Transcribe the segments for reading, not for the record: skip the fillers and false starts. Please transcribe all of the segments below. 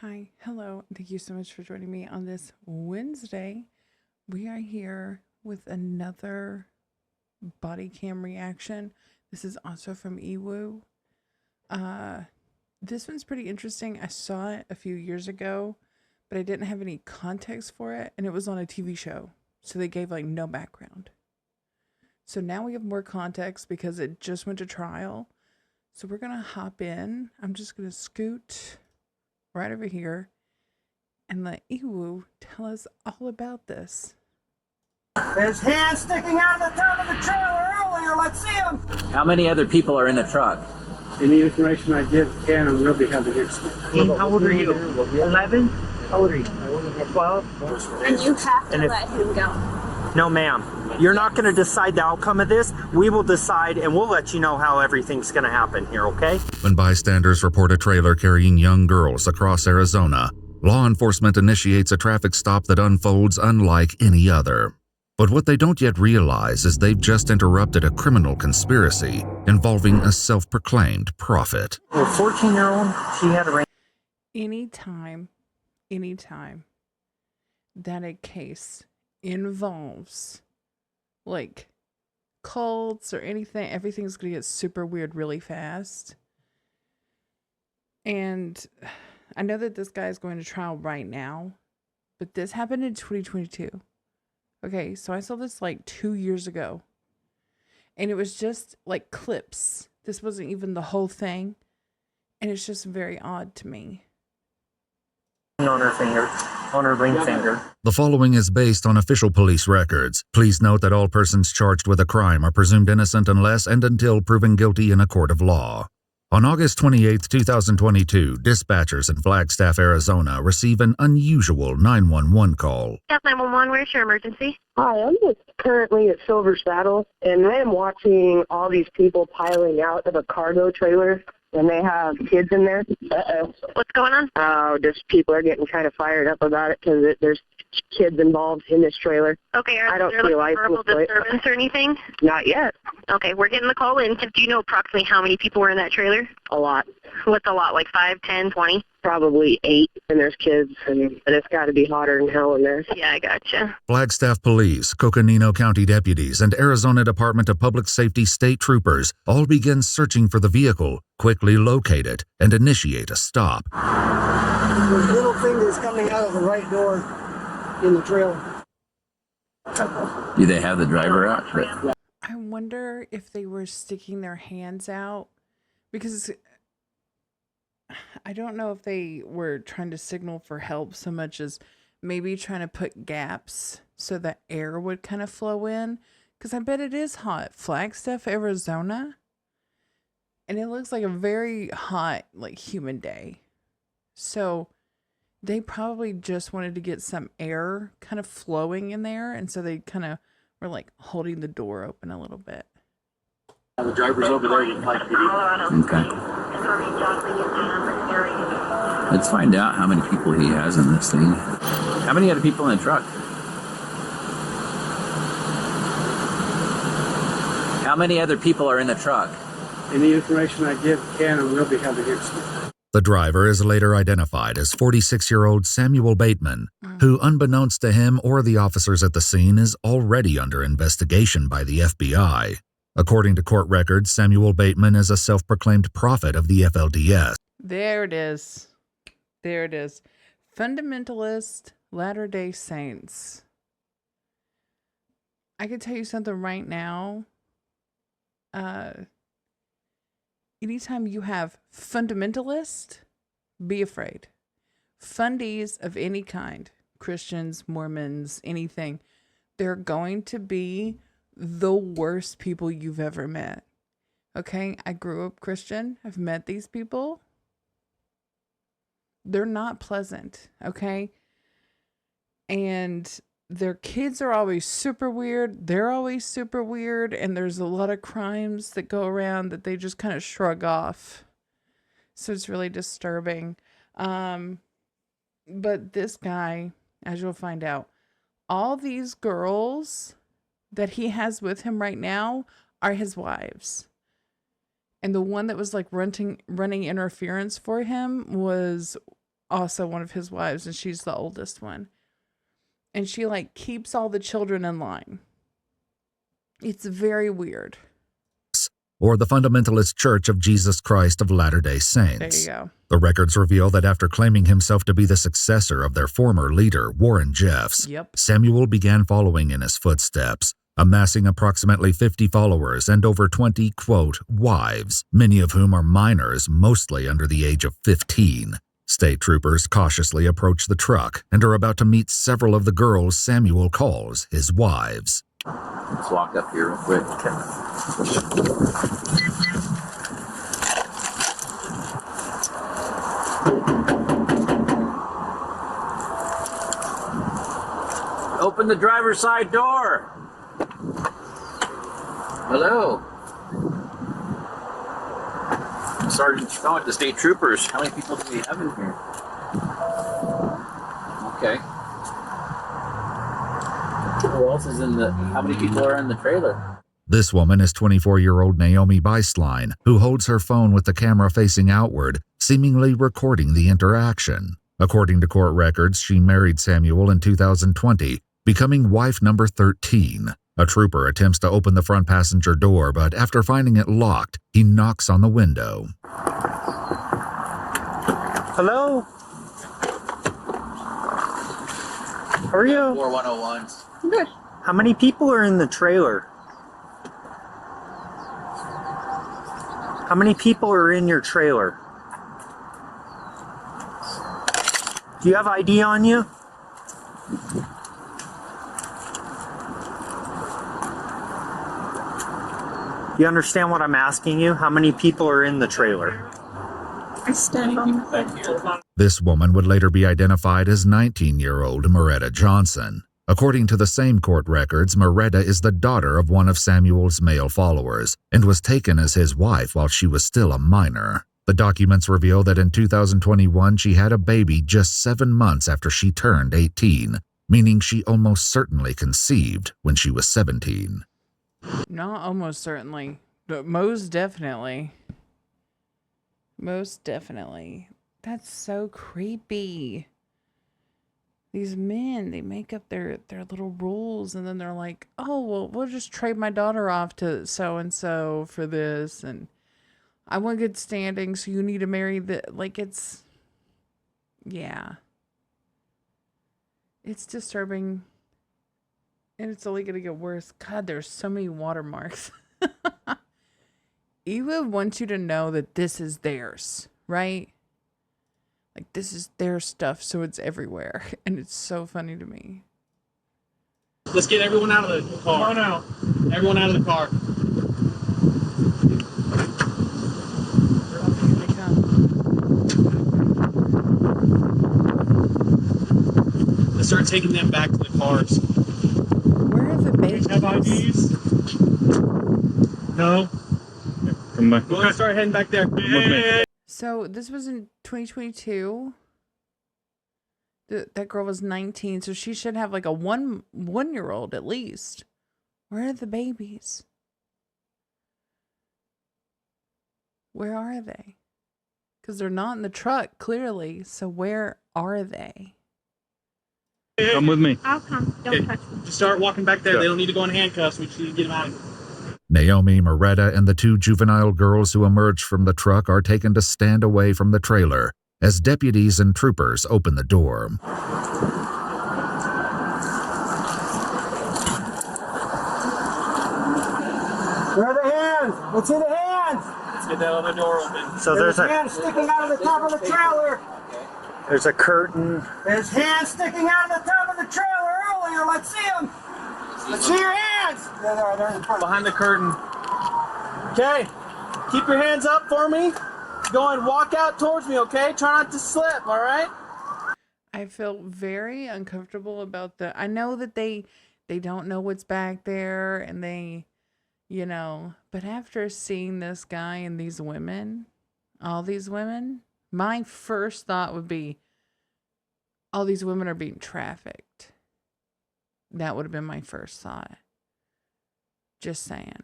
Hi, hello. Thank you so much for joining me on this Wednesday. We are here with another body cam reaction. This is also from Ewu. This one's pretty interesting. I saw it a few years ago, but I didn't have any context for it, and it was on a TV show, so they gave like no background. So now we have more context because it just went to trial. So we're gonna hop in. I'm just gonna scoot right over here and let Ewu tell us all about this. There's hands sticking out of the top of the trailer earlier. Let's see them. How many other people are in the truck? Any information I give can and will be held against me. How old are you? 11? How old are you? 12? And you have to let him go. No, ma'am. You're not going to decide the outcome of this. We will decide, and we'll let you know how everything's going to happen here, okay? When bystanders report a trailer carrying young girls across Arizona, law enforcement initiates a traffic stop that unfolds unlike any other. But what they don't yet realize is they've just interrupted a criminal conspiracy involving a self-proclaimed prophet. A 14-year-old, she had a... Anytime that a case involves like cults or anything, everything's gonna get super weird really fast. And I know that this guy is going to trial right now, but this happened in 2022. Okay, so I saw this like 2 years ago, and it was just like clips. This wasn't even the whole thing, and it's just very odd to me. on her finger, on her ring finger. The following is based on official police records. Please note that all persons charged with a crime are presumed innocent unless and until proven guilty in a court of law. On August 28, 2022, dispatchers in Flagstaff, Arizona receive an unusual 911 call. Yes, 911, where's your emergency? Hi, I'm just currently at Silver Saddle, and I am watching all these people piling out of a cargo trailer, and they have kids in there. What's going on? Oh, just people are getting kind of fired up about it because there's kids involved in this trailer. Okay, I are don't there see a like verbal license plate. disturbance or anything? Not yet. Okay, we're getting the call in. Do you know approximately how many people were in that trailer? A lot. What's a lot, like 5, 10, 20? Probably 8, and there's kids, and it's got to be hotter than hell in there. Yeah, I gotcha. Flagstaff Police, Coconino County deputies, and Arizona Department of Public Safety state troopers all begin searching for the vehicle, quickly locate it, and initiate a stop. There's little fingers coming out of the right door in the trailer. Do they have the driver out? I wonder if they were sticking their hands out, because I don't know if they were trying to signal for help so much as maybe trying to put gaps so that air would kind of flow in. Because I bet it is hot. Flagstaff, Arizona. And it looks like a very hot, like, humid day. So they probably just wanted to get some air kind of flowing in there. And so they kind of were like holding the door open a little bit. The driver's over there. You might be. Okay. Let's find out how many people he has in this thing. How many other people in the truck? How many other people are in the truck? Any information I give can and will be held against me. The driver is later identified as 46-year-old Samuel Bateman, who, unbeknownst to him or the officers at the scene, is already under investigation by the FBI. According to court records, Samuel Bateman is a self-proclaimed prophet of the FLDS. There it is. There it is. Fundamentalist Latter-day Saints. I can tell you something right now. Anytime you have fundamentalist, be afraid. Fundies of any kind, Christians, Mormons, anything, they're going to be the worst people you've ever met. Okay, I grew up Christian. I've met these people. They're not pleasant, okay? And their kids are always super weird. They're always super weird. And there's a lot of crimes that go around that they just kind of shrug off. So it's really disturbing. But this guy, as you'll find out, all these girls that he has with him right now are his wives. And the one that was like running interference for him was also one of his wives, and she's the oldest one. And she like keeps all the children in line. It's very weird. Or the Fundamentalist Church of Jesus Christ of Latter-day Saints. There you go. The records reveal that after claiming himself to be the successor of their former leader, Warren Jeffs, Samuel began following in his footsteps, amassing approximately 50 followers and over 20, quote, wives, many of whom are minors, mostly under the age of 15. State troopers cautiously approach the truck and are about to meet several of the girls Samuel calls his wives. Let's walk up here real quick. Open the driver's side door. Hello. Sergeant Strong, the state troopers. How many people do we have in here? Okay. Who else is in the... How many people are in the trailer? This woman is 24-year-old Naomi Beislein, who holds her phone with the camera facing outward, seemingly recording the interaction. According to court records, she married Samuel in 2020, becoming wife number 13. A trooper attempts to open the front passenger door, but after finding it locked, he knocks on the window. Hello? How are you? 4101s. Good. How many people are in the trailer? How many people are in your trailer? Do you have ID on you? Do you understand what I'm asking you? How many people are in the trailer? I stand on the This woman would later be identified as 19-year-old Moretta Johnson. According to the same court records, Moretta is the daughter of one of Samuel's male followers and was taken as his wife while she was still a minor. The documents reveal that in 2021 she had a baby just 7 months after she turned 18, meaning she almost certainly conceived when she was 17. Not almost certainly, but most definitely. Most definitely. That's so creepy. These men, they make up their little rules, and then they're like, oh, well, we'll just trade my daughter off to so-and-so for this, and I want good standing, so you need to marry the... Like, it's... Yeah. It's disturbing. And it's only going to get worse. God, there's so many watermarks. Eva wants you to know that this is theirs, right? Like, this is their stuff, so it's everywhere. And it's so funny to me. Let's get everyone out of the car. Come on out. Everyone out of the car. Here they come. Let's start taking them back to the cars. Where are the babies? Have IDs? No. Come back. We're gonna start heading back there. So this was in 2022. That girl was 19, so she should have like a one-year-old at least. Where are the babies? Where are they? Because they're not in the truck, clearly. So where are they? Come with me. I'll come. Don't touch me. Just start walking back there. They don't need to go in handcuffs. We just need to get them out. Naomi, Moretta, and the two juvenile girls who emerged from the truck are taken to stand away from the trailer as deputies and troopers open the door. Where are the hands? Let's see the hands. Let's get that other door open. So there's a hand sticking out of the top of the trailer. There's a curtain. There's hands sticking out of the top of the trailer earlier. Let's see them. Let's see your hands. There they are. They're in front. Behind the curtain. Okay. Keep your hands up for me. Go and walk out towards me, okay? Try not to slip, all right? I feel very uncomfortable about the... I know that they don't know what's back there, and they, you know... But after seeing this guy and these women, all these women, my first thought would be, all these women are being trafficked. That would have been my first thought. Just saying.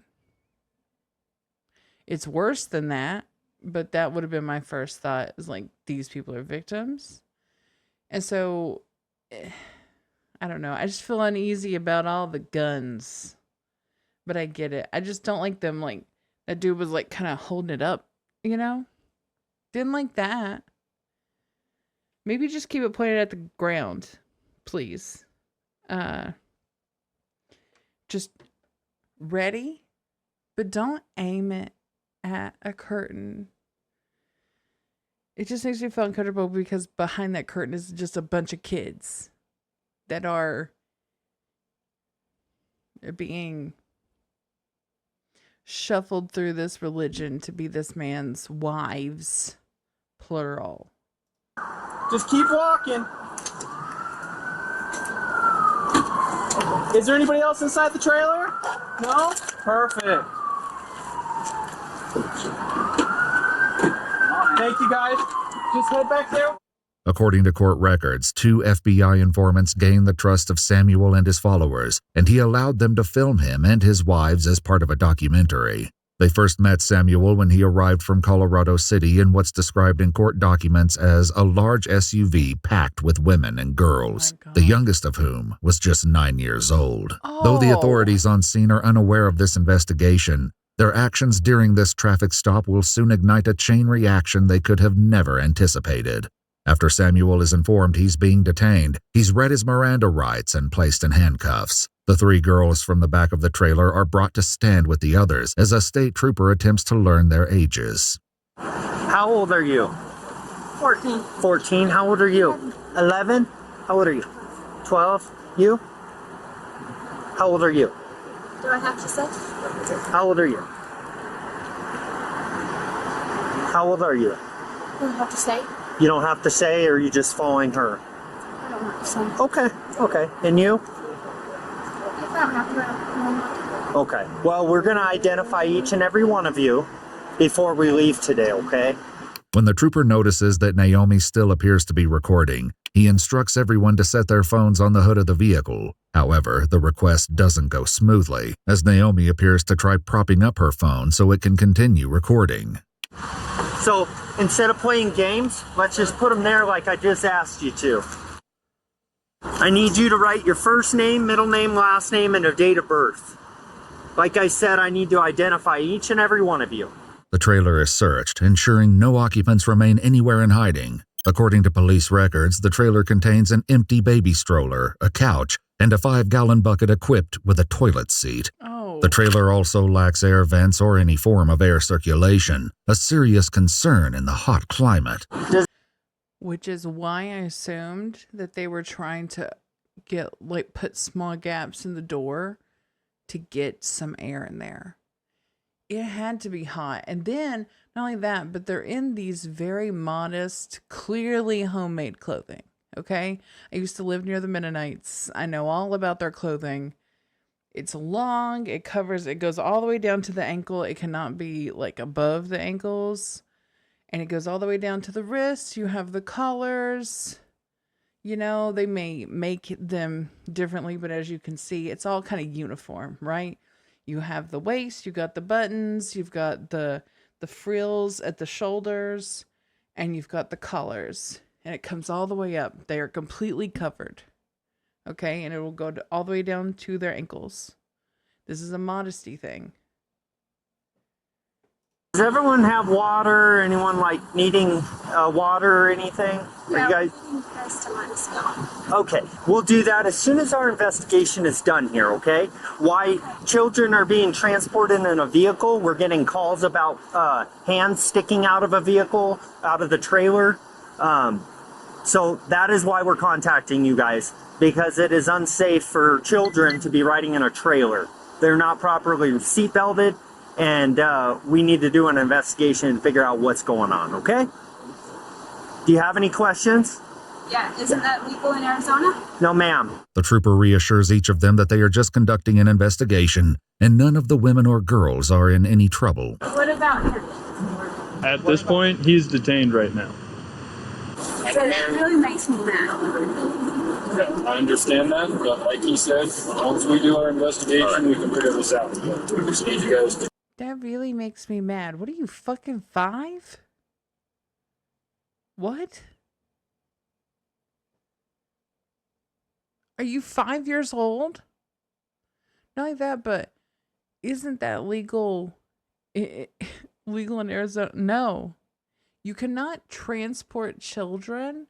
It's worse than that, but that would have been my first thought, is like, these people are victims. And so, I don't know. I just feel uneasy about all the guns. But I get it. I just don't like them, like, that dude was, like, kind of holding it up, you know? Didn't like that. Maybe just keep it pointed at the ground, please. Just ready, but don't aim it at a curtain. It just makes me feel uncomfortable because behind that curtain is just a bunch of kids that are being shuffled through this religion to be this man's wives, plural. Just keep walking. Is there anybody else inside the trailer? No? Perfect. Thank you, guys. Just head back there. According to court records, 2 FBI informants gained the trust of Samuel and his followers, and he allowed them to film him and his wives as part of a documentary. They first met Samuel when he arrived from Colorado City in what's described in court documents as a large SUV packed with women and girls, the youngest of whom was just 9 years old. Though the authorities on scene are unaware of this investigation, their actions during this traffic stop will soon ignite a chain reaction they could have never anticipated. After Samuel is informed he's being detained, he's read his Miranda rights and placed in handcuffs. The 3 girls from the back of the trailer are brought to stand with the others as a state trooper attempts to learn their ages. How old are you? 14. 14. How old are you? 11. How old are you? 12. You? How old are you? Do I have to say? How old are you? How old are you? Do I have to say? You don't have to say, or are you just following her? I don't have to say. Okay, okay. And you? If I don't have to, I don't have to. Okay. Well, we're going to identify each and every one of you before we leave today, okay? When the trooper notices that Naomi still appears to be recording, he instructs everyone to set their phones on the hood of the vehicle. However, the request doesn't go smoothly, as Naomi appears to try propping up her phone so it can continue recording. So, instead of playing games, let's just put them there like I just asked you to. I need you to write your first name, middle name, last name, and a date of birth. Like I said, I need to identify each and every one of you. The trailer is searched, ensuring no occupants remain anywhere in hiding. According to police records, the trailer contains an empty baby stroller, a couch, and a 5-gallon bucket equipped with a toilet seat. The trailer also lacks air vents or any form of air circulation, a serious concern in the hot climate. Which is why I assumed that they were trying to put small gaps in the door to get some air in there. It had to be hot. And then, not only that, but they're in these very modest, clearly homemade clothing. Okay? I used to live near the Mennonites. I know all about their clothing. It's long, it goes all the way down to the ankle. It cannot be like above the ankles. And it goes all the way down to the wrists. You have the collars. You know, they may make them differently, but as you can see, it's all kind of uniform, right? You have the waist, you got the buttons, you've got the frills at the shoulders, and you've got the collars. And it comes all the way up. They are completely covered. Okay, and it will go all the way down to their ankles. This is a modesty thing. Does everyone have water? Anyone needing water or anything? No, Are you guys to let us know. Okay, we'll do that as soon as our investigation is done here, okay? Why children are being transported in a vehicle. We're getting calls about hands sticking out of a vehicle, out of the trailer. So that is why we're contacting you guys, because it is unsafe for children to be riding in a trailer. They're not properly seatbelted, and we need to do an investigation and figure out what's going on, okay? Do you have any questions? Yeah, isn't that legal in Arizona? No, ma'am. The trooper reassures each of them that they are just conducting an investigation, and none of the women or girls are in any trouble. What about him? At this point, he's detained right now. It really makes me mad. I understand that, but like he said, once we do our investigation, we can figure this out. We just need you guys to... That really makes me mad. What are you, fucking 5? What? Are you 5 years old? Not like that, but isn't that legal? Legal in Arizona? No. You cannot transport children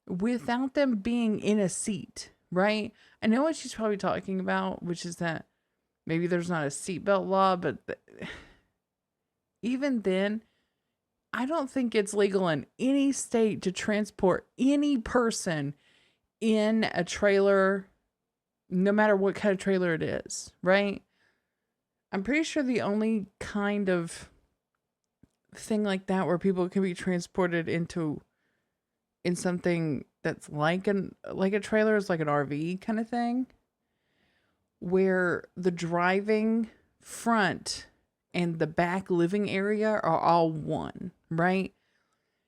without them being in a seat, right? I know what she's probably talking about, which is that maybe there's not a seatbelt law, but even then, I don't think it's legal in any state to transport any person in a trailer, no matter what kind of trailer it is, right? I'm pretty sure the only kind of thing like that where people can be transported in something that's like a trailer is like an RV kind of thing, where the driving front and the back living area are all one, right?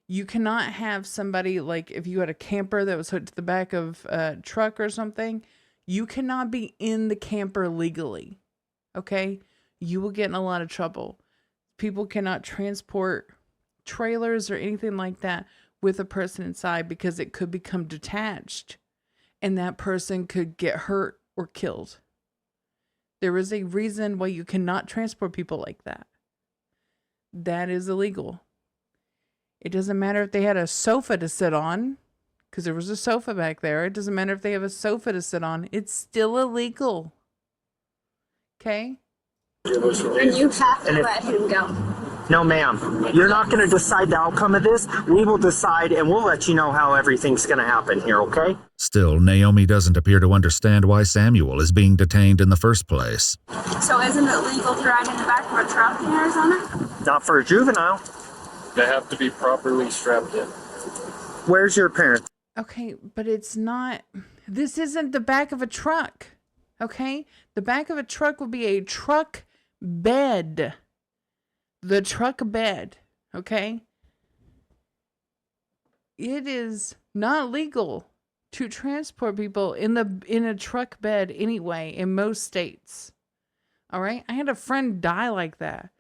You cannot have somebody, like if you had a camper that was hooked to the back of a truck or something, you cannot be in the camper legally, okay? You will get in a lot of trouble. People cannot transport trailers or anything like that with a person inside because it could become detached and that person could get hurt or killed. There is a reason why you cannot transport people like that. That is illegal. It doesn't matter if they had a sofa to sit on, because there was a sofa back there. It doesn't matter if they have a sofa to sit on. It's still illegal. Okay? And you have to let him go. No, ma'am. You're not going to decide the outcome of this. We will decide, and we'll let you know how everything's going to happen here, okay? Still, Naomi doesn't appear to understand why Samuel is being detained in the first place. So isn't it legal to ride in the back of a truck in Arizona? Not for a juvenile. They have to be properly strapped in. Where's your parents? Okay, but it's not... This isn't the back of a truck, okay? The back of a truck would be a truck bed. The truck bed, okay? It is not legal to transport people in a truck bed anyway in most states. All right? I had a friend die like that.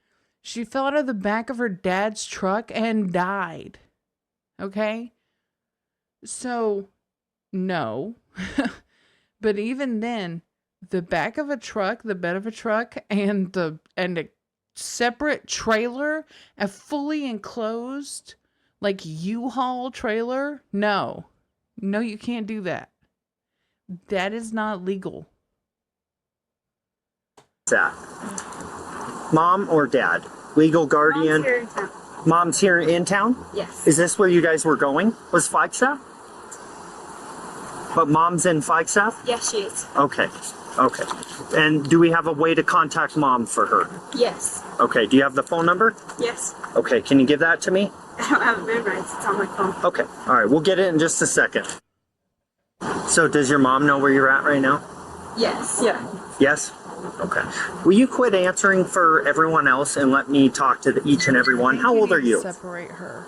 She fell out of the back of her dad's truck and died. Okay? So, no. But even then, the back of a truck, the bed of a truck, and a separate trailer, a fully enclosed, like U-Haul trailer, no. No, you can't do that. That is not legal. That. Mom or dad? Legal guardian? Mom's here in town. Mom's here in town? Yes. Is this where you guys were going? Was Flagstaff? But mom's in Flagstaff? Yes, she is. Okay. Okay. And do we have a way to contact mom for her? Yes. Okay. Do you have the phone number? Yes. Okay. Can you give that to me? I don't have it memorized. It's on my phone. Okay. All right. We'll get it in just a second. So does your mom know where you're at right now? Yes. Yeah. Yes? Okay. Will you quit answering for everyone else and let me talk to each and every one? How old are you? Separate her.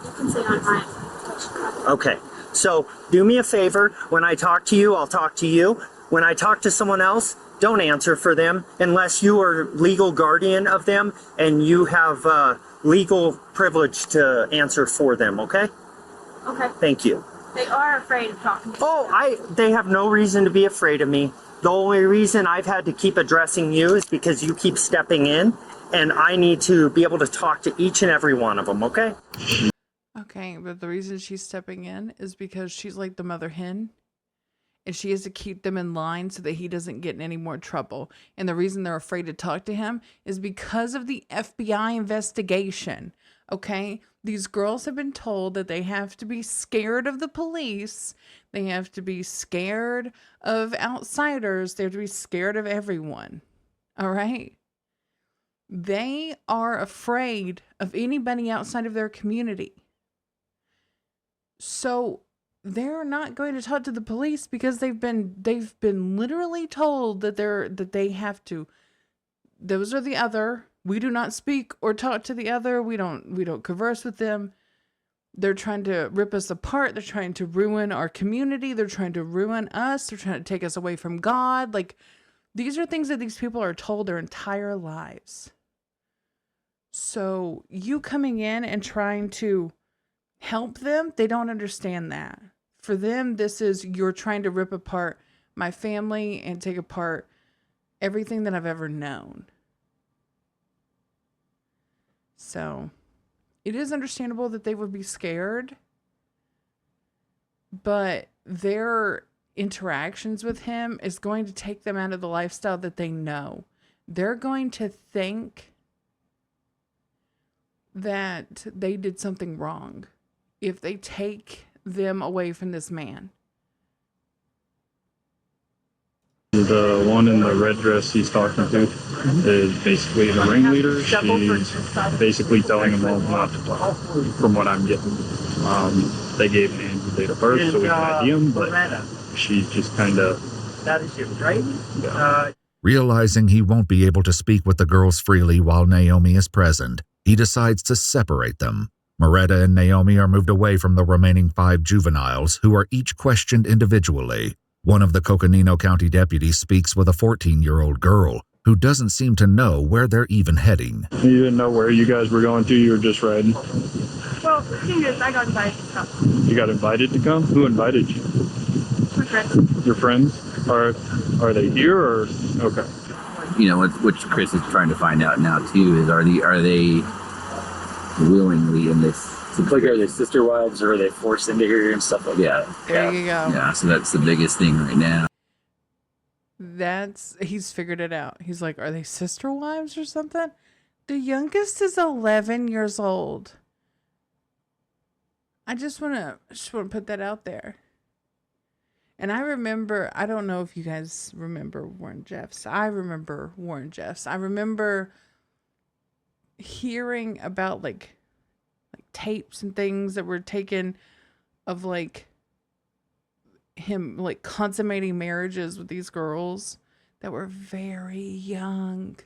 You can see on my... Okay. So do me a favor. When I talk to you, I'll talk to you. When I talk to someone else, don't answer for them unless you are legal guardian of them and you have legal privilege to answer for them, okay? Okay. Thank you. They are afraid of talking to me. Oh, they have no reason to be afraid of me. The only reason I've had to keep addressing you is because you keep stepping in, and I need to be able to talk to each and every one of them, okay? Okay, but the reason she's stepping in is because she's like the mother hen, and she has to keep them in line so that he doesn't get in any more trouble. And the reason they're afraid to talk to him is because of the FBI investigation, okay? These girls have been told that they have to be scared of the police. They have to be scared of outsiders. They have to be scared of everyone. All right? They are afraid of anybody outside of their community. So they're not going to talk to the police because they've been literally told that they have to. Those are the other. We do not speak or talk to the other. We don't converse with them. They're trying to rip us apart. They're trying to ruin our community. They're trying to ruin us. They're trying to take us away from God. Like, these are things that these people are told their entire lives. So you coming in and trying to help them, they don't understand that. For them, this is you're trying to rip apart my family and take apart everything that I've ever known. So it is understandable that they would be scared, but their interactions with him is going to take them out of the lifestyle that they know. They're going to think that they did something wrong if they take them away from this man. The one in the red dress he's talking to is basically the ringleader. She's basically telling him all not to talk, from what I'm getting. They gave me his date of birth so we can ID him, but she's just kind of... That is you, right? Yeah. Realizing he won't be able to speak with the girls freely while Naomi is present, he decides to separate them. Moretta and Naomi are moved away from the remaining 5 juveniles, who are each questioned individually. One of the Coconino County deputies speaks with a 14-year-old girl who doesn't seem to know where they're even heading. You didn't know where you guys were going to? You were just riding? Well, the thing is, I got invited to come. You got invited to come? Who invited you? My friends. Your friends? Are they here or... Okay. You know, what Chris is trying to find out now, too, is are they willingly in this... Like, are they sister wives or are they forced into here and stuff like that? There you go. Yeah, so that's the biggest thing right now. He's figured it out. He's like, are they sister wives or something? The youngest is 11 years old. I just want to put that out there. And I remember, I don't know if you guys remember Warren Jeffs. I remember Warren Jeffs. I remember hearing about like tapes and things that were taken of like him like consummating marriages with these girls that were very young.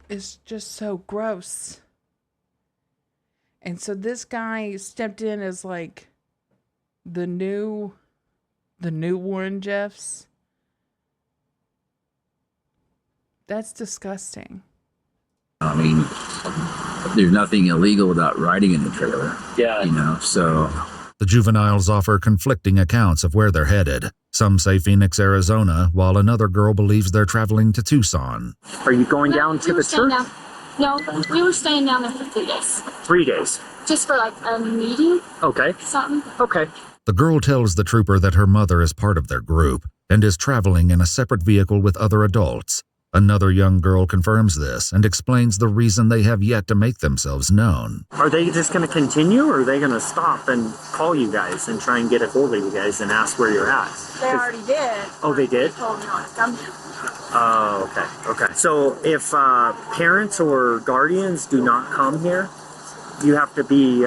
It's just so gross. And so this guy stepped in as like the new Warren Jeffs. That's disgusting. I mean, there's nothing illegal about riding in the trailer. Yeah. You know, so... The juveniles offer conflicting accounts of where they're headed. Some say Phoenix, Arizona, while another girl believes they're traveling to Tucson. Are you going down to the church? No, we were staying down there for 3 days. 3 days. Just for like a meeting. Okay. Something. Okay. The girl tells the trooper that her mother is part of their group and is traveling in a separate vehicle with other adults. Another young girl confirms this and explains the reason they have yet to make themselves known. Are they just going to continue, or are they going to stop and call you guys and try and get a hold of you guys and ask where you're at? They already did. Oh, they did? They told me not to come here. Oh, okay. Okay. So if parents or guardians do not come here, you have to be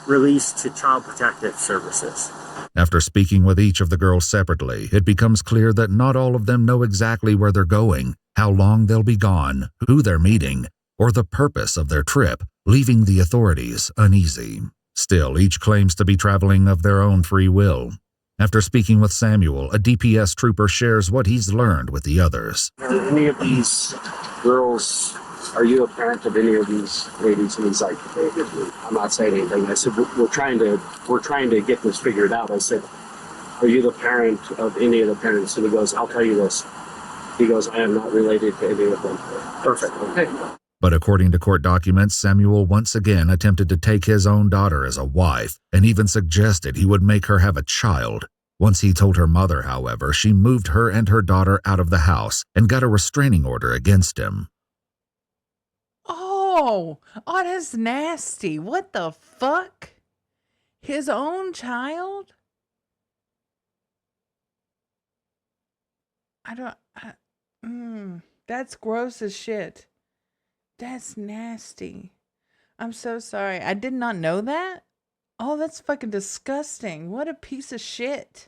released to Child Protective Services. After speaking with each of the girls separately, it becomes clear that not all of them know exactly where they're going, how long they'll be gone, who they're meeting, or the purpose of their trip, leaving the authorities uneasy. Still, each claims to be traveling of their own free will. After speaking with Samuel, a DPS trooper shares what he's learned with the others. Do any of these girls, are you a parent of any of these ladies? And he's like, I'm not saying anything. I said, we're trying to get this figured out. I said, are you the parent of any of the parents? And he goes, I'll tell you this. He goes, I am not related to any of them. Perfect. Okay. But according to court documents, Samuel once again attempted to take his own daughter as a wife and even suggested he would make her have a child. Once he told her mother, however, she moved her and her daughter out of the house and got a restraining order against him. Oh, that's nasty. What the fuck? His own child? That's gross as shit. That's nasty. I'm so sorry. I did not know that. Oh, that's fucking disgusting. What a piece of shit.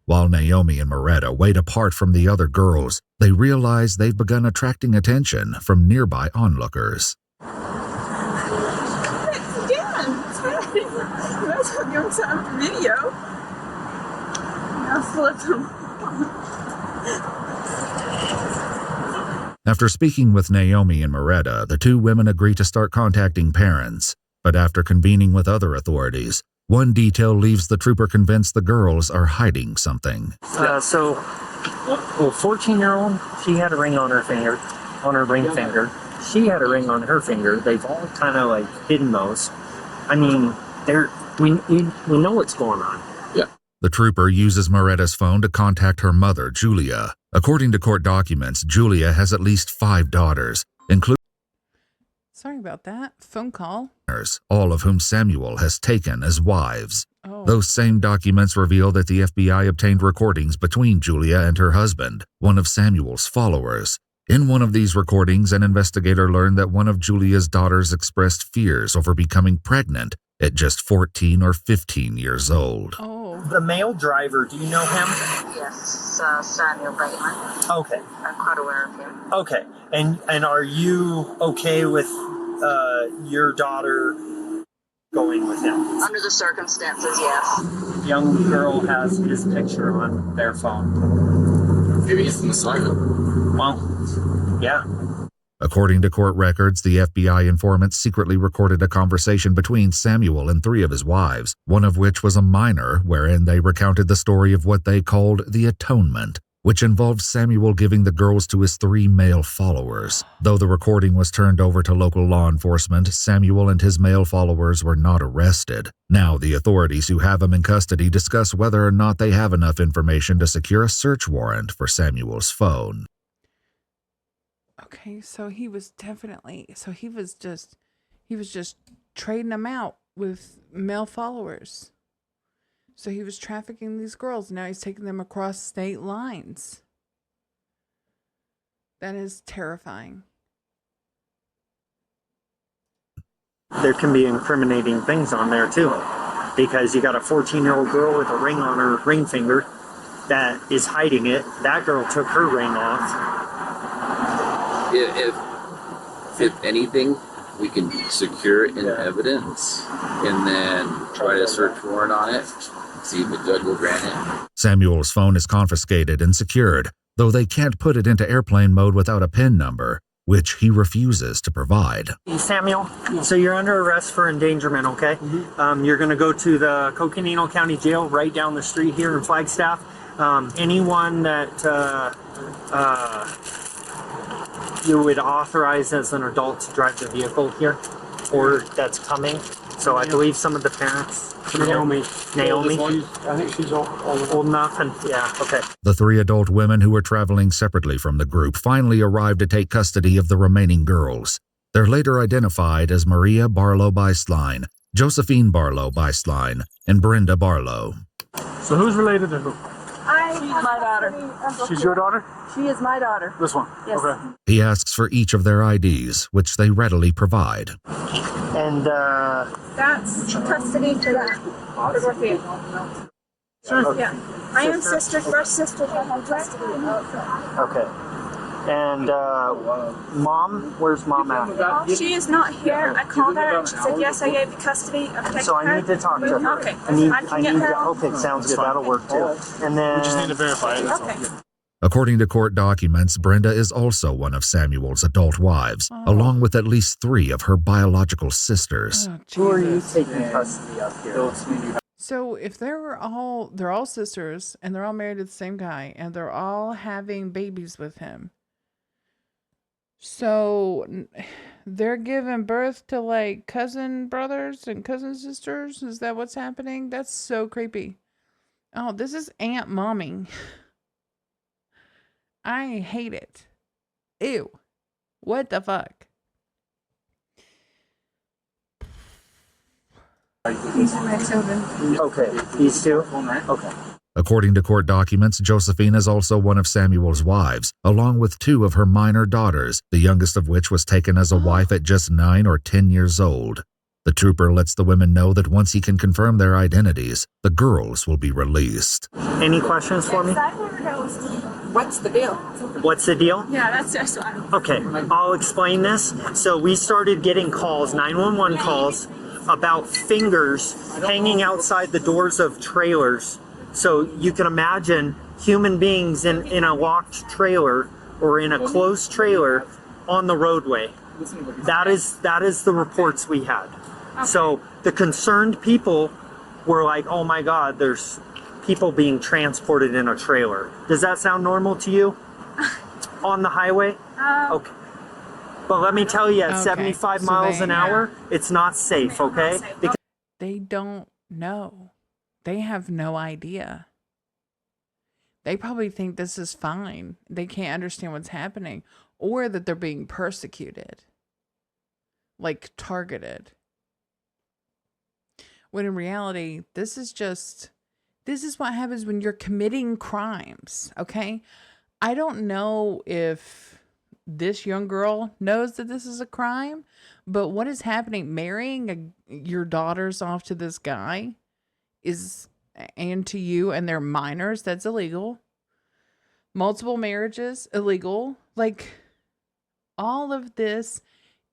While Naomi and Moretta wait apart from the other girls, they realize they've begun attracting attention from nearby onlookers. It's Dan. It's fine. You guys have your own video. Now flip them. After speaking with Naomi and Moretta, the two women agree to start contacting parents. But after convening with other authorities, one detail leaves the trooper convinced the girls are hiding something. 14-year-old, she had a ring on her finger, on her ring finger. She had a ring on her finger. They've all kind of like hidden those. I mean, we know what's going on. Yeah. The trooper uses Moretta's phone to contact her mother, Julia. According to court documents, Julia has at least 5 daughters, including Sorry about that. Phone call. all of whom Samuel has taken as wives. Oh. Those same documents reveal that the FBI obtained recordings between Julia and her husband, one of Samuel's followers. In one of these recordings, an investigator learned that one of Julia's daughters expressed fears over becoming pregnant at just 14 or 15 years old. Oh. The male driver, do you know him? Yes, Samuel Bateman. Okay. I'm quite aware of him. Okay. And are you okay with your daughter going with him? Under the circumstances, yes. Young girl has his picture on their phone. Maybe he's the Messiah. Well, yeah. According to court records, the FBI informant secretly recorded a conversation between Samuel and 3 of his wives, one of which was a minor, wherein they recounted the story of what they called the atonement, which involved Samuel giving the girls to his 3 male followers. Though the recording was turned over to local law enforcement, Samuel and his male followers were not arrested. Now the authorities who have him in custody discuss whether or not they have enough information to secure a search warrant for Samuel's phone. Okay, so he was just trading them out with male followers. So he was trafficking these girls. Now he's taking them across state lines. That is terrifying. There can be incriminating things on there too, because you got a 14-year-old girl with a ring on her ring finger that is hiding it. That girl took her ring off. If anything, we can secure it in evidence and then try a search warrant on it, see if the judge will grant it. Samuel's phone is confiscated and secured, though they can't put it into airplane mode without a PIN number, which he refuses to provide. Hey, Samuel, so you're under arrest for endangerment, okay? You're going to go to the Coconino County Jail right down the street here in Flagstaff. Anyone that you would authorize as an adult to drive the vehicle here, or that's coming. So I believe some of the parents. Naomi. I think she's old enough, and yeah, okay. The 3 adult women who were traveling separately from the group finally arrived to take custody of the remaining girls. They're later identified as Maria Barlow Beislein, Josephine Barlow Beislein, and Brenda Barlow. So who's related to who? She's my daughter. She's your daughter? She is my daughter. This one? Yes. Okay. He asks for each of their IDs, which they readily provide. And That's custody for that. For Dorothea. Sure. Yeah. I am first sister that have custody. okay. And mom, where's mom at? She is not here. I called her and she said, yes, I gave you custody. I'm taking So I her. need to talk to her. Okay. I need can get her. okay, sounds good. That'll work too. And then We just need to verify it. That's all. Okay. According to court documents, Brenda is also one of Samuel's adult wives, along with at least 3 of her biological sisters. Oh, who are you Jesus. taking custody of here? So if they're all sisters and they're all married to the same guy and they're all having babies with him. So they're giving birth to like cousin brothers and cousin sisters. Is that what's happening? That's so creepy. Oh, this is aunt momming. I hate it. Ew. What the fuck? These are my children. Okay, these 2? Okay. According to court documents, Josephine is also one of Samuel's wives, along with 2 of her minor daughters, the youngest of which was taken as a wife at just 9 or 10 years old. The trooper lets the women know that once he can confirm their identities, the girls will be released. Any questions for me? What's the deal? What's the deal? Yeah, that's just one. Okay, I'll explain this. So we started getting calls, 911 calls, about fingers hanging outside the doors of trailers. So you can imagine human beings in a locked trailer or in a closed trailer on the roadway. That is the reports we had. So the concerned people were like, oh my God, there's people being transported in a trailer. Does that sound normal to you? On the highway? Okay. But let me tell you, at 75 miles an hour, it's not safe, okay? Because they don't know. They have no idea. They probably think this is fine. They can't understand what's happening, or that they're being persecuted, like targeted. When in reality, this is what happens when you're committing crimes, okay? I don't know if this young girl knows that this is a crime, but what is happening, marrying your daughters off to this guy and to you, and they're minors, that's illegal. Multiple marriages, illegal. Like, all of this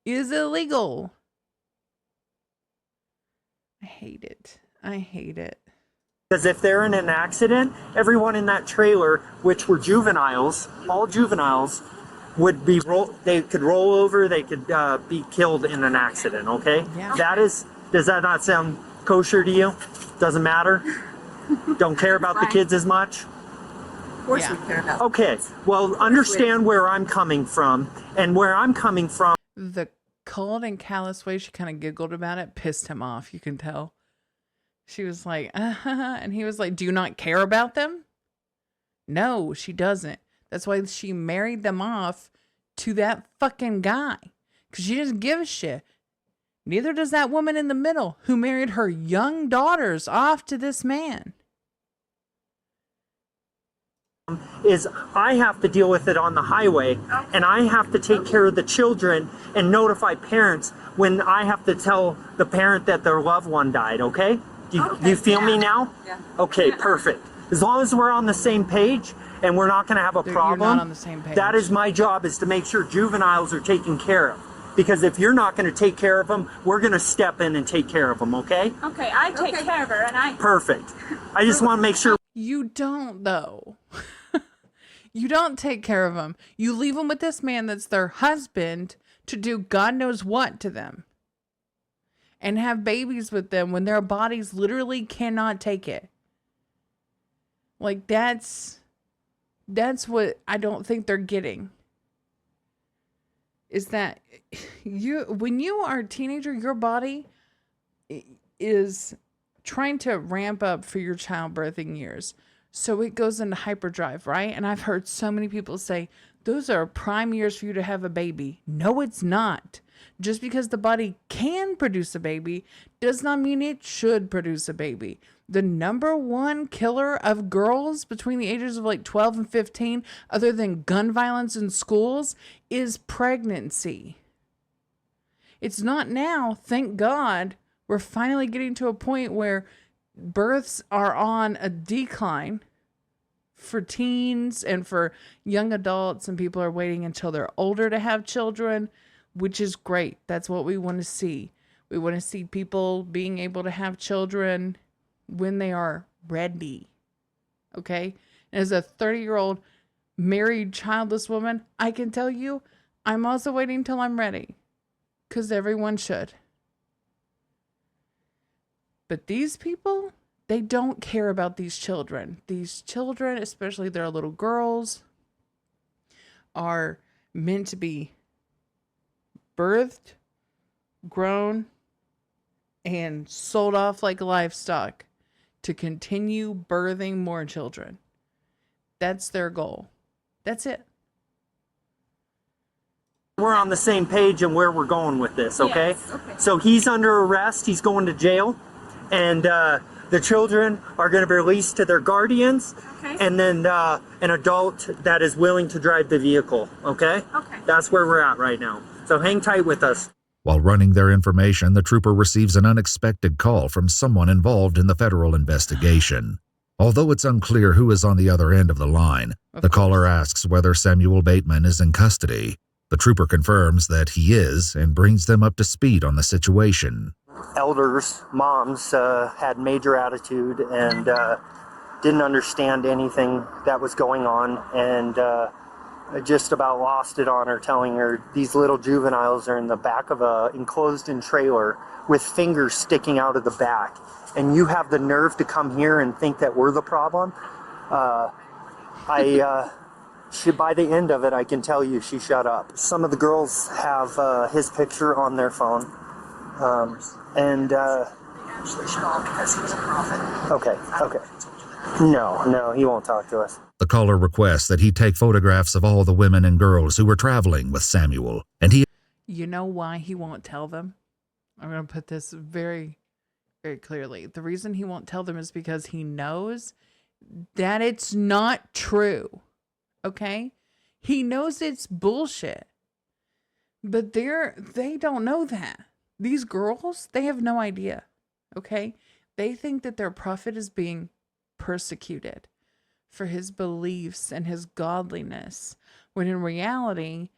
is illegal. I hate it. I hate it. because if they're in an accident, everyone in that trailer, which were juveniles, all juveniles, would be they could roll over, they could be killed in an accident, okay? Yeah. Does that not sound kosher to you? Doesn't matter? Don't care about the kids as much? Of course we care about Okay, well, understand where I'm coming from, and where I'm coming from. The cold and callous way she kind of giggled about it pissed him off, you can tell. She was like, and he was like, do you not care about them? No, she doesn't. That's why she married them off to that fucking guy. Because she doesn't give a shit. Neither does that woman in the middle who married her young daughters off to this man. Is I have to deal with it on the highway, and I have to take care of the children and notify parents when I have to tell the parent that their loved one died, okay? Do you feel me now? Yeah. Okay, perfect. As long as we're on the same page and we're not going to have a problem, you're not on the same page. That is my job, is to make sure juveniles are taken care of. Because if you're not going to take care of them, we're going to step in and take care of them, okay? Okay, I take care of her, and I... Perfect. I just want to make sure... You don't, though. You don't take care of them. You leave them with this man that's their husband to do God knows what to them. And have babies with them when their bodies literally cannot take it. Like, that's what I don't think they're getting. Is that when you are a teenager, your body is trying to ramp up for your childbirthing years. So it goes into hyperdrive, right? And I've heard so many people say, those are prime years for you to have a baby. No, it's not. Just because the body can produce a baby does not mean it should produce a baby. The number one killer of girls between the ages of like 12 and 15, other than gun violence in schools, is pregnancy. It's not now, thank God. We're finally getting to a point where births are on a decline for teens and for young adults, and people are waiting until they're older to have children, which is great. That's what we want to see. We want to see people being able to have children when they are ready. Okay? And as a 30-year-old married childless woman, I can tell you, I'm also waiting till I'm ready. Because everyone should. But these people, they don't care about these children. These children, especially their little girls, are meant to be birthed, grown, and sold off like livestock to continue birthing more children. That's their goal. That's it. We're on the same page and where we're going with this, okay? Yes, okay. So he's under arrest. He's going to jail. And the children are going to be released to their guardians. Okay. And then an adult that is willing to drive the vehicle, okay? Okay. That's where we're at right now. So hang tight with us. While running their information, the trooper receives an unexpected call from someone involved in the federal investigation. Although it's unclear who is on the other end of the line, the caller asks whether Samuel Bateman is in custody. The trooper confirms that he is and brings them up to speed on the situation. Elders, moms, had major attitude and didn't understand anything that was going on. And I just about lost it on her, telling her these little juveniles are in the back of a enclosed-in trailer with fingers sticking out of the back, and you have the nerve to come here and think that we're the problem. She, by the end of it, I can tell you, she shut up. Some of the girls have his picture on their phone, and Actually, should all because he was a prophet. okay. No, he won't talk to us. The caller requests that he take photographs of all the women and girls who were traveling with Samuel, and he... You know why he won't tell them? I'm going to put this very, very clearly. The reason he won't tell them is because he knows that it's not true. Okay? He knows it's bullshit. But they don't know that. These girls, they have no idea. Okay? They think that their prophet is being persecuted for his beliefs and his godliness, when in reality,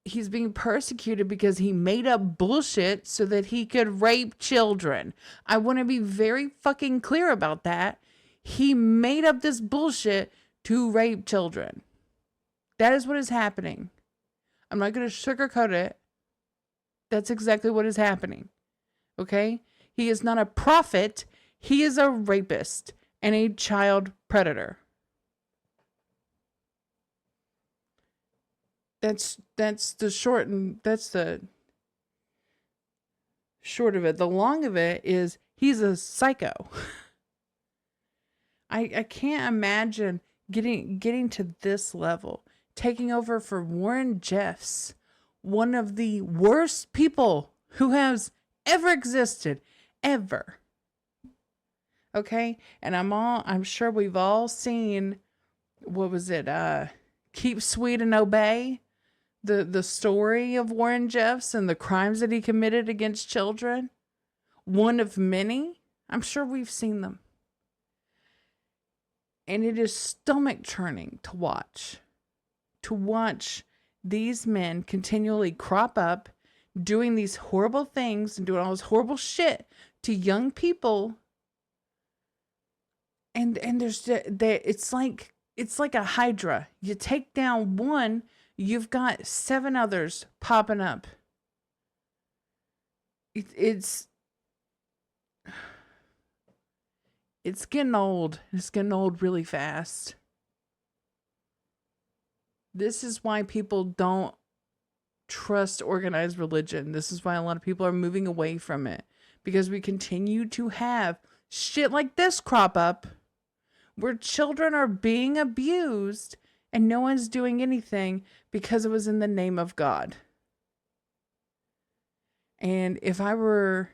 he's being persecuted because he made up bullshit so that he could rape children. I want to be very fucking clear about that. He made up this bullshit to rape children. That is what is happening. I'm not going to sugarcoat it. That's exactly what is happening. Okay? He is not a prophet. He is a rapist and a child predator. That's the short of it. The long of it is he's a psycho. I can't imagine getting to this level, taking over for Warren Jeffs, one of the worst people who has ever existed, ever. Okay? And I'm sure we've all seen, what was it? Keep Sweet and Obey. The story of Warren Jeffs and the crimes that he committed against children. One of many. I'm sure we've seen them. And it is stomach churning to watch. To watch these men continually crop up, doing these horrible things and doing all this horrible shit to young people. And it's like a hydra. You take down one, you've got 7 others popping up. It's getting old. It's getting old really fast. This is why people don't trust organized religion. This is why a lot of people are moving away from it. Because we continue to have shit like this crop up, where children are being abused and no one's doing anything because it was in the name of God. And if I were,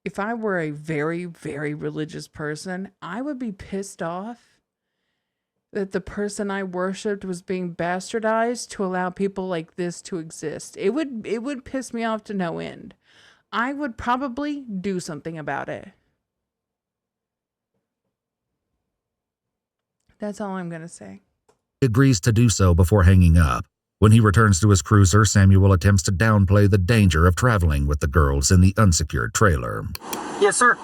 if I were a very, very religious person, I would be pissed off that the person I worshipped was being bastardized to allow people like this to exist. It would piss me off to no end. I would probably do something about it. That's all I'm going to say. He agrees to do so before hanging up. When he returns to his cruiser, Samuel attempts to downplay the danger of traveling with the girls in the unsecured trailer. Yes, sir.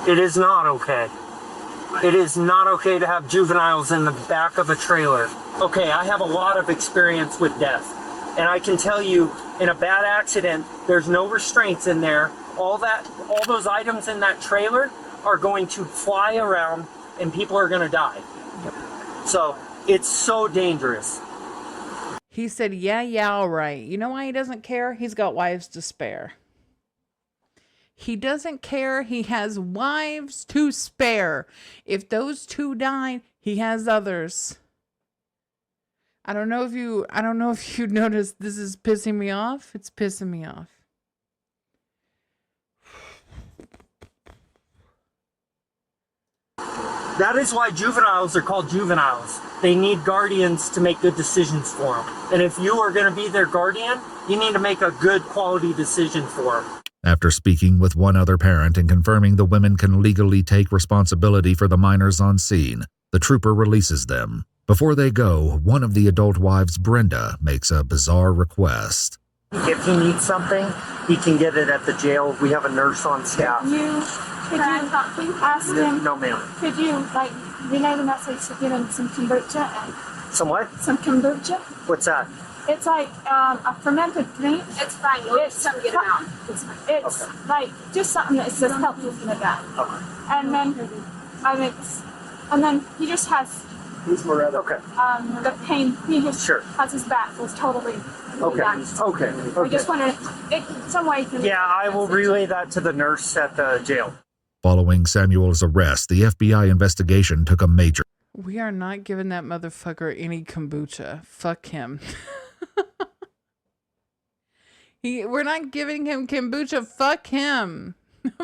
It is not okay. It is not okay to have juveniles in the back of a trailer. Okay, I have a lot of experience with death. And I can tell you, in a bad accident, there's no restraints in there. All those items in that trailer are going to fly around and people are going to die. Yep. So it's so dangerous. He said, yeah, all right. You know why he doesn't care? He's got wives to spare. He doesn't care. He has wives to spare. If those 2 die, he has others. I don't know if you noticed this is pissing me off. It's pissing me off. That is why juveniles are called juveniles. They need guardians to make good decisions for them. And if you are going to be their guardian, you need to make a good quality decision for them. After speaking with one other parent and confirming the women can legally take responsibility for the minors on scene, the trooper releases them. Before they go, one of the adult wives, Brenda, makes a bizarre request. If he needs something, he can get it at the jail. We have a nurse on staff. Could you ask him? No, ma'am. Could you relay the message to give him some kombucha? Some what? Some kombucha. What's that? It's like a fermented drink. It's fine. We'll just get him out. It's like just something that just helps with that. Okay. And then I mix, and then he just has. Who's Moretta? Okay. The pain. He just has his back was totally. Okay. Done. Okay. I just want to, some way. Yeah, I will relay that to the nurse at the jail. Following Samuel's arrest, the FBI investigation took a major. We are not giving that motherfucker any kombucha. Fuck him. We're not giving him kombucha. Fuck him.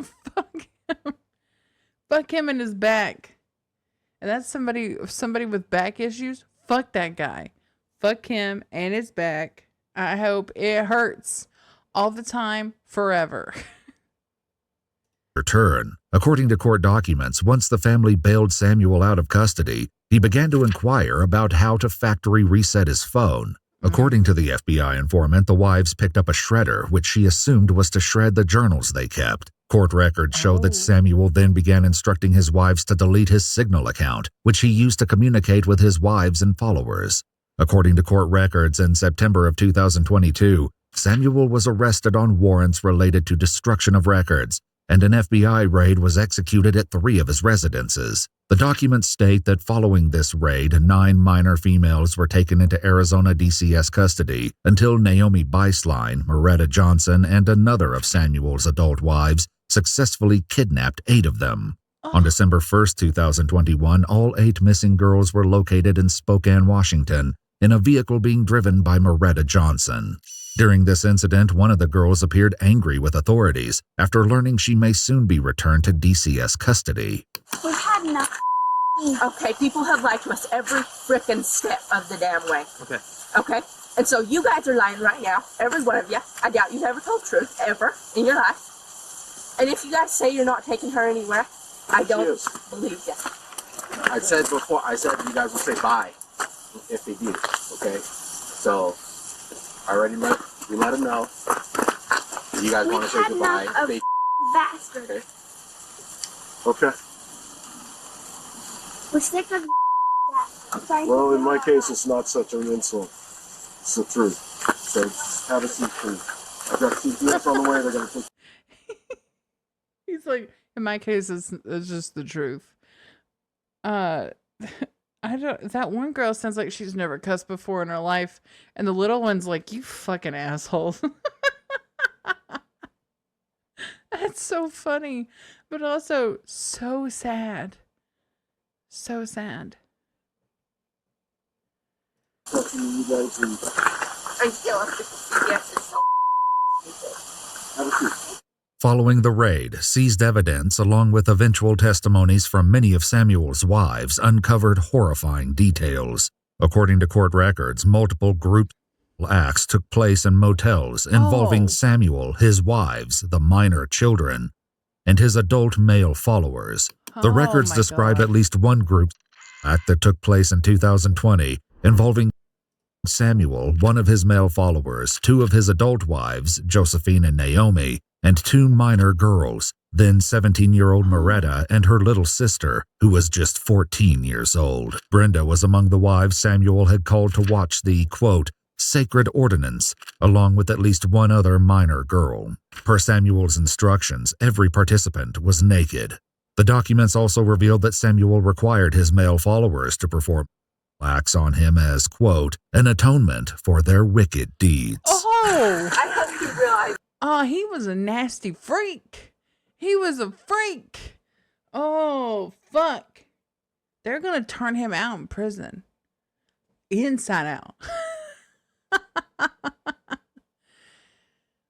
Fuck him. Fuck him and his back. And that's somebody with back issues. Fuck that guy. Fuck him and his back. I hope it hurts all the time, forever. Return. According to court documents, once the family bailed Samuel out of custody, he began to inquire about how to factory reset his phone. According to the FBI informant, the wives picked up a shredder, which she assumed was to shred the journals they kept. Court records show that Samuel then began instructing his wives to delete his Signal account, which he used to communicate with his wives and followers. According to court records, in September of 2022, Samuel was arrested on warrants related to destruction of records, and an FBI raid was executed at 3 of his residences. The documents state that following this raid, 9 minor females were taken into Arizona DCS custody until Naomi Beislein, Moretta Johnson, and another of Samuel's adult wives successfully kidnapped 8 of them. On December 1st, 2021, all 8 missing girls were located in Spokane, Washington, in a vehicle being driven by Moretta Johnson. During this incident, one of the girls appeared angry with authorities after learning she may soon be returned to DCS custody. We've had enough. Okay, people have lied to us every frickin' step of the damn way. Okay. Okay? And so you guys are lying right now, every one of you. I doubt you've ever told truth, ever, in your life. And if you guys say you're not taking her anywhere, I don't believe you. I said before, you guys will say bye if they do, okay? So, already let them know. You guys want to say goodbye. Bastard. Okay. We're sick of that. Well, in my case, it's not such an insult. It's the truth. So, just have a seat, please. I've got CPS on the way. They're going to take. He's like, in my case, it's just the truth. That one girl sounds like she's never cussed before in her life, and the little one's like, you fucking asshole. That's so funny, but also so sad. So sad. Following the raid, seized evidence along with eventual testimonies from many of Samuel's wives uncovered horrifying details. According to court records, multiple group acts took place in motels involving Samuel, his wives, the minor children, and his adult male followers. The records describe at least one group act that took place in 2020 involving Samuel, one of his male followers, 2 of his adult wives, Josephine and Naomi, and 2 minor girls, then 17-year-old Moretta and her little sister, who was just 14 years old. Brenda was among the wives Samuel had called to watch the, quote, sacred ordinance, along with at least one other minor girl. Per Samuel's instructions, every participant was naked. The documents also revealed that Samuel required his male followers to perform acts on him as, quote, an atonement for their wicked deeds. Oh! I hope you realize. Oh, he was a nasty freak. He was a freak. Oh, fuck. They're going to turn him out in prison. Inside out.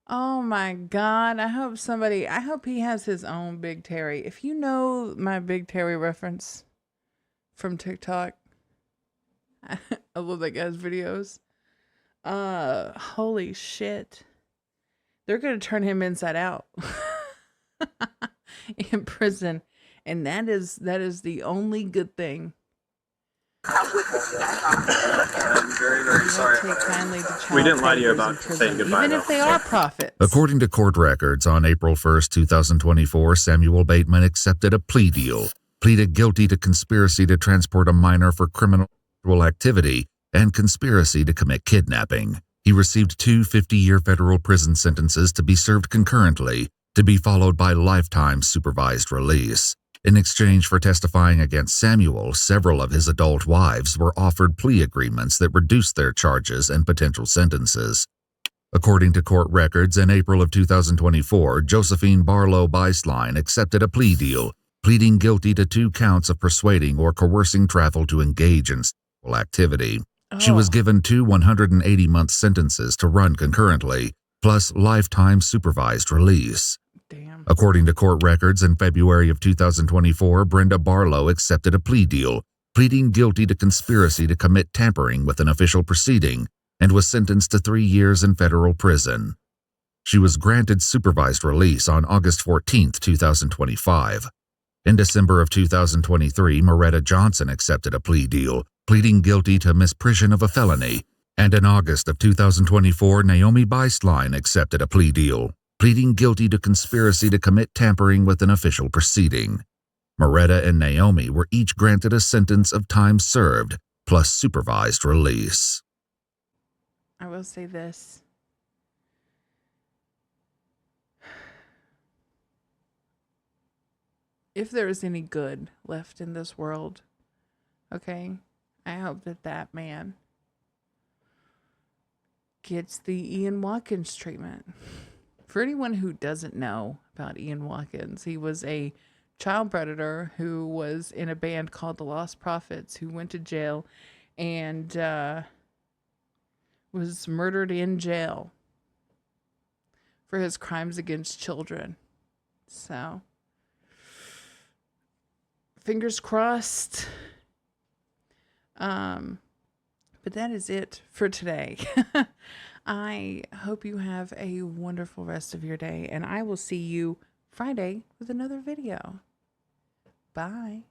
Oh my God. I hope he has his own Big Terry. If you know my Big Terry reference from TikTok, I love that guy's videos. Holy shit. They're going to turn him inside out in prison. And that is the only good thing. I'm very, very don't take kindly to child We didn't lie to you predators in about prison, saying goodbye, even if though. they are prophets. According to court records, on April 1st, 2024, Samuel Bateman accepted a plea deal, pleaded guilty to conspiracy to transport a minor for criminal activity and conspiracy to commit kidnapping. He received 2 50-year federal prison sentences to be served concurrently, to be followed by lifetime supervised release. In exchange for testifying against Samuel, several of his adult wives were offered plea agreements that reduced their charges and potential sentences. According to court records, in April of 2024, Josephine Barlow Beislein accepted a plea deal, pleading guilty to 2 counts of persuading or coercing travel to engage in sexual activity. She was given 2 180-month sentences to run concurrently, plus lifetime supervised release. Damn. According to court records, in February of 2024, Brenda Barlow accepted a plea deal, pleading guilty to conspiracy to commit tampering with an official proceeding, and was sentenced to 3 years in federal prison. She was granted supervised release on August 14, 2025. In December of 2023, Moretta Johnson accepted a plea deal, pleading guilty to misprision of a felony, and in August of 2024, Naomi Beislein accepted a plea deal, pleading guilty to conspiracy to commit tampering with an official proceeding. Moretta and Naomi were each granted a sentence of time served, plus supervised release. I will say this. If there is any good left in this world, okay, I hope that that man gets the Ian Watkins treatment. For anyone who doesn't know about Ian Watkins, he was a child predator who was in a band called the Lost Prophets, who went to jail and was murdered in jail for his crimes against children. So, fingers crossed. But that is it for today. I hope you have a wonderful rest of your day, and I will see you Friday with another video. Bye.